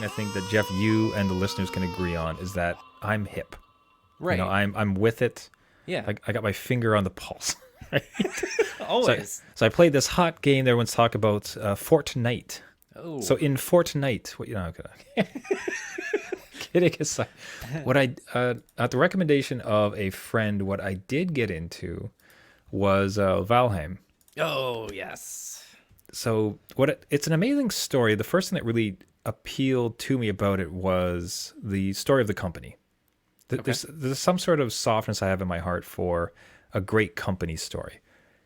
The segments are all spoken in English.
thing I think that Jeff, you and the listeners can agree on is that I'm hip. You know, Right. I'm with it. Yeah. I got my finger on the pulse. Right? So, Always. so I played this hot game that everyone's talk about, Fortnite. So Oh. in Fortnite, okay, kidding aside, what I at the recommendation of a friend, what I did get into was Valheim. Oh, yes. So it's an amazing story. The first thing that really appealed to me about it was the story of the company. Okay. There's some sort of softness I have in my heart for a great company story.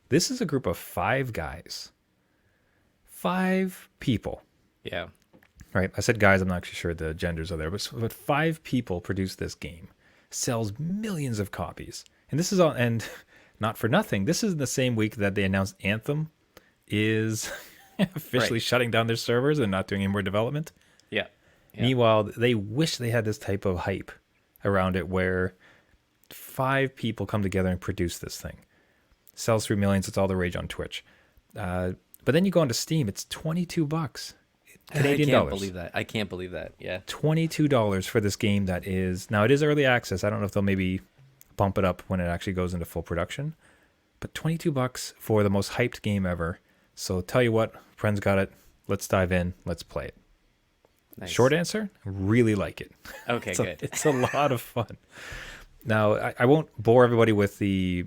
This is a group of five guys, five people, Yeah. right? I said guys, I'm not actually sure the genders are there, but five people produced this game, sells millions of copies. And this is all, and not for nothing, this is the same week that they announced Anthem is officially Right. shutting down their servers and not doing any more development. Yeah. Yeah. Meanwhile, they wish they had this type of hype around it where five people come together and produce this thing. Sells through millions. It's all the rage on Twitch. But then you go onto Steam. It's $22 I Canadian can't dollars. believe that. I can't believe that. Yeah. $22 for this game that is now it is early access. I don't know if they'll maybe bump it up when it actually goes into full production. But $22 for the most hyped game ever. So tell you what, friends got it. Let's dive in. Let's play it. Nice. Short answer, really like it. Okay, good. It's a lot of fun. Now, I won't bore everybody with the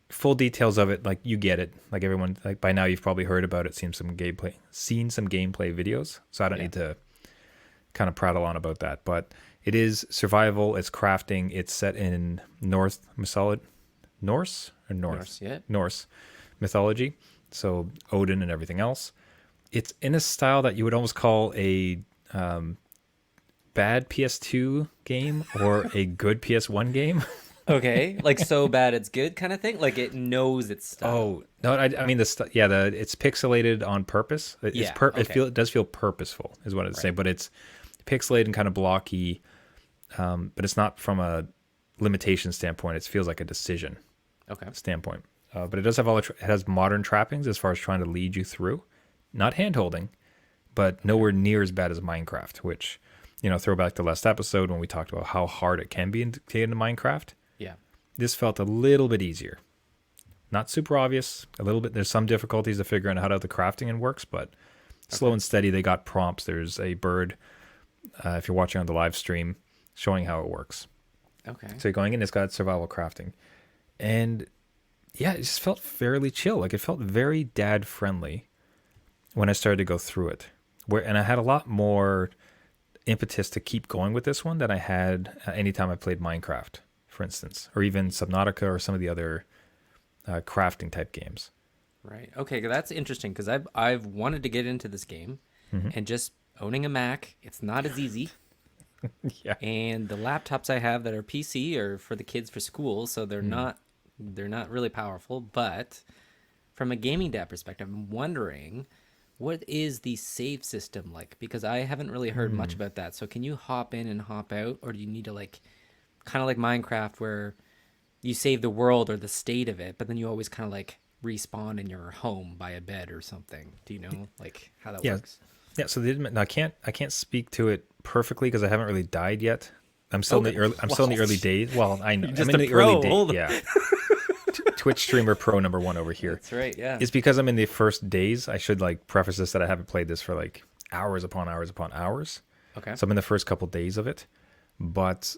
full details of it. Like, you get it. Like, everyone, like by now you've probably heard about it, seen some gameplay videos. So I don't need to kind of prattle on about that. But it is survival. It's crafting. It's set in Norse mythology. Norse or North? Norse, yeah. Norse mythology. So Odin and everything else. It's in a style that you would almost call a bad PS2 game or a good PS1 game. Okay. Like so bad it's good kind of thing? Like it knows its stuff. Oh no, I mean it's pixelated on purpose. Yeah, It does feel purposeful, is what I'd say, but it's pixelated and kind of blocky. But it's not from a limitation standpoint. It feels like a decision Okay. standpoint. But it does have it has modern trappings as far as trying to lead you through, not hand holding, but nowhere near as bad as Minecraft. Which, throw back to last episode when we talked about how hard it can be to get into Minecraft. Yeah. This felt a little bit easier. Not super obvious. A little bit. There's some difficulties to figuring out how the crafting and works, but slow and steady. They got prompts. There's a bird, if you're watching on the live stream, showing how it works. Okay. So you're going in. It's got survival crafting, and yeah, it just felt fairly chill. Like it felt very dad friendly when I started to go through it. And I had a lot more impetus to keep going with this one than I had anytime I played Minecraft, for instance, or even Subnautica or some of the other crafting type games. Right. Okay, that's interesting because I've wanted to get into this game, and just owning a Mac, it's not as easy. Yeah. And the laptops I have that are PC are for the kids for school, so they're not really powerful. But from a gaming dad perspective, I'm wondering, what is the save system like? Because I haven't really heard much about that. So can you hop in and hop out, or do you need to kind of like Minecraft where you save the world or the state of it, but then you always kind of like respawn in your home by a bed or something? Do you know how that works? Yeah, so I can't speak to it perfectly because I haven't really died yet. I'm still in the early. I'm still in the early days. Well, I know. You're just I'm in a the pro. early days. Hold on. Yeah. Twitch streamer pro number one over here. That's right. Yeah. It's because I'm in the first days. I should preface this that I haven't played this for hours upon hours upon hours. Okay. So I'm in the first couple days of it. But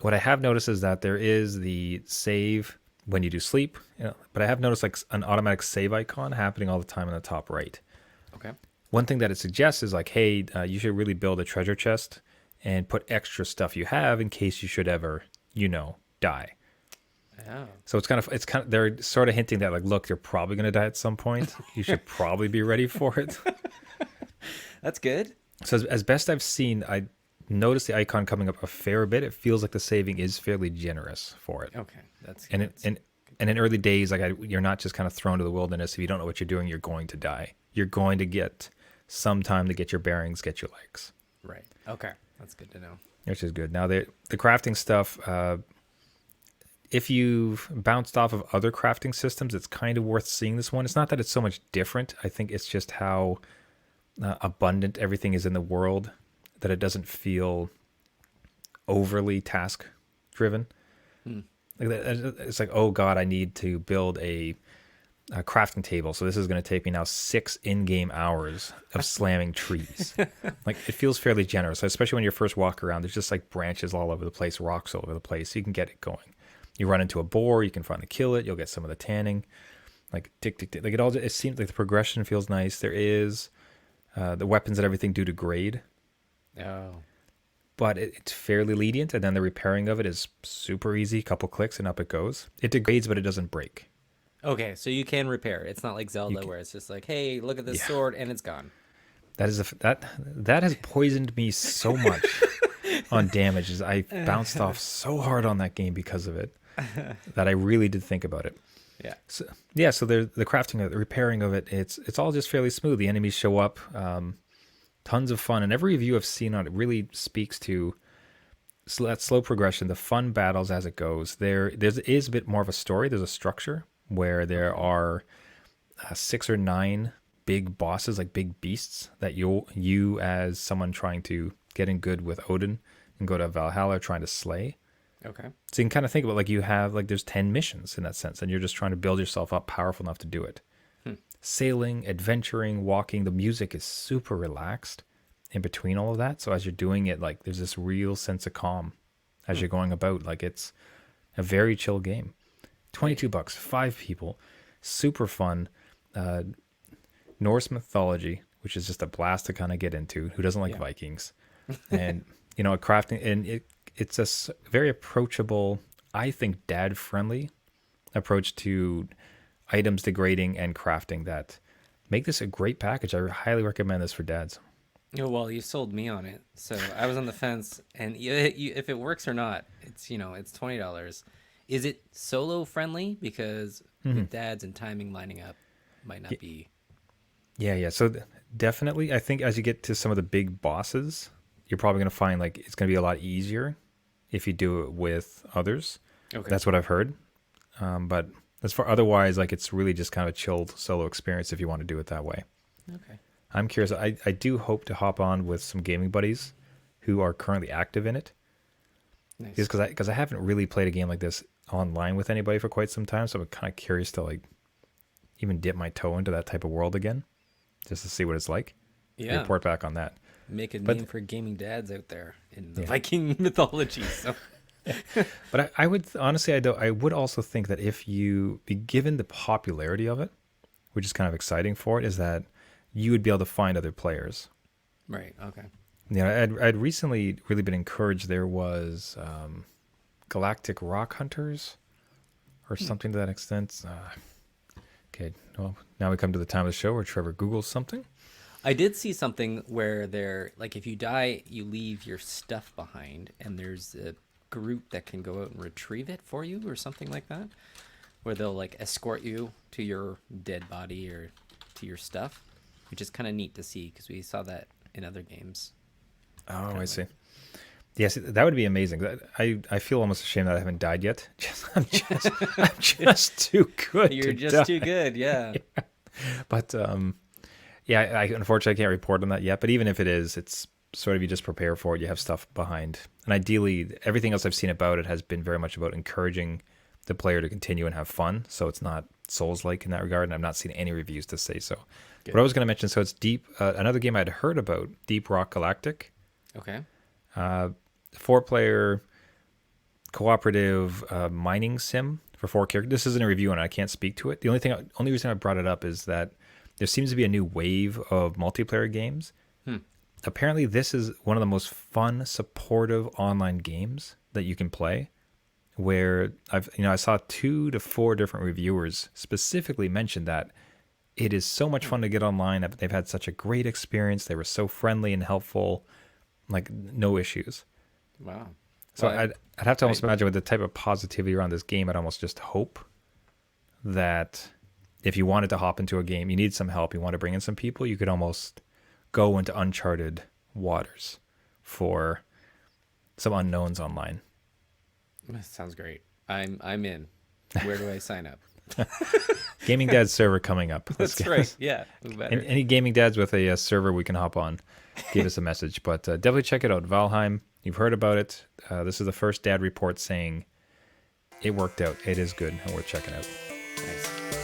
what I have noticed is that there is the save when you do sleep. But I have noticed an automatic save icon happening all the time in the top right. Okay. One thing that it suggests is hey, you should really build a treasure chest and put extra stuff you have in case you should ever, die. Oh. So it's kind of they're sort of hinting that look, you're probably going to die at some point. You should probably be ready for it. That's good. So as best I've seen, I noticed the icon coming up a fair bit. It feels like the saving is fairly generous for it. Okay. That's And good. in early days, you're not just kind of thrown to the wilderness. If you don't know what you're doing, you're going to die. You're going to get some time to get your bearings, get your legs. Right. Okay. That's good to know. Which is good. Now the crafting stuff, if you've bounced off of other crafting systems, it's kind of worth seeing this one. It's not that it's so much different. I think it's just how abundant everything is in the world that it doesn't feel overly task driven. Hmm. It's like, oh god, I need to build a crafting table, so this is going to take me now 6 in-game hours of slamming trees. Like, it feels fairly generous, especially when you first walk around. There's just like branches all over the place, rocks all over the place, so you can get it going. You run into a boar, you can finally kill it, you'll get some of the tanning. Like, tick tick tick, like it seems like the progression feels nice. There is the weapons and everything do degrade, Oh. but it's fairly lenient, and then the repairing of it is super easy. Couple clicks and up it goes. It degrades, but it doesn't break. Okay, so you can repair. It's not like You Zelda can, where it's just like, hey, look at this yeah. sword and it's gone. That has poisoned me so much on damages. I bounced off so hard on that game because of it that I really did think about it. Yeah. So yeah, so the crafting of it, the repairing of it, it's all just fairly smooth. The enemies show up, tons of fun, and every review I've seen on it really speaks to that slow progression, the fun battles as it goes. There is a bit more of a story. There's a structure where there are 6 or 9 big bosses, like big beasts, that you as someone trying to get in good with Odin and go to Valhalla are trying to slay. Okay. So you can kind of think about, like, you have, like, there's 10 missions in that sense, and you're just trying to build yourself up powerful enough to do it. Sailing, adventuring, walking, the music is super relaxed in between all of that. So as you're doing it, like, there's this real sense of calm as you're going about. Like, it's a very chill game. $22, 5 people, super fun. Norse mythology, which is just a blast to kind of get into. Who doesn't like Vikings? And crafting, and it's a very approachable, I think, dad-friendly approach to items degrading and crafting that make this a great package. I highly recommend this for dads. Oh, well, you sold me on it, so I was on the fence. And if it works or not, it's $20. Is it solo friendly? Because with dads and timing lining up, might not be. Yeah. So definitely, I think as you get to some of the big bosses, you're probably going to find, like, it's going to be a lot easier if you do it with others. Okay. That's what I've heard. But as for otherwise, like, it's really just kind of a chilled solo experience if you want to do it that way. Okay. I'm curious. I do hope to hop on with some gaming buddies who are currently active in it. Nice. Just because I haven't really played a game like this online with anybody for quite some time, so I'm kind of curious to, like, even dip my toe into that type of world again, just to see what it's like. Yeah. Report back on that. Make a name for gaming dads out there in the Viking mythology. So. But I would honestly, I would also think that if you be given the popularity of it, which is kind of exciting for it, is that you would be able to find other players. Right. Okay. Yeah, I'd recently really been encouraged. There was Galactic Rock Hunters or something to that extent. Okay, well, now we come to the time of the show where Trevor Googles something. I did see something where they're like, if you die, you leave your stuff behind, and there's a group that can go out and retrieve it for you, or something like that, where they'll like escort you to your dead body or to your stuff, which is kind of neat to see because we saw that in other games. Oh, I see. Yes, that would be amazing. I feel almost ashamed that I haven't died yet. I'm just too good. You're just too good, yeah. But yeah, I unfortunately can't report on that yet. But even if it is, it's sort of, you just prepare for it. You have stuff behind, and ideally, everything else I've seen about it has been very much about encouraging the player to continue and have fun. So it's not Souls-like in that regard, and I've not seen any reviews to say so. Good. What I was going to mention, so it's Deep. Another game I'd heard about, Deep Rock Galactic. Okay. 4-player cooperative mining sim for 4 characters. This isn't a review, and I can't speak to it. The only reason I brought it up is that there seems to be a new wave of multiplayer games. Apparently, this is one of the most fun, supportive online games that you can play. Where I saw 2 to 4 different reviewers specifically mention that it is so much fun to get online. They've had such a great experience. They were so friendly and helpful, like no issues. Wow. So I'd have to almost imagine with the type of positivity around this game, I'd almost just hope that if you wanted to hop into a game, you need some help, you want to bring in some people, you could almost go into uncharted waters for some unknowns online. That sounds great. I'm in. Where do I sign up? Gaming Dad's server coming up. Let's That's right. Yeah, we better. Any gaming dads with a, server we can hop on, give us a message. But definitely check it out. Valheim, you've heard about it. This is the first dad report saying it worked out. It is good and worth checking out. Nice.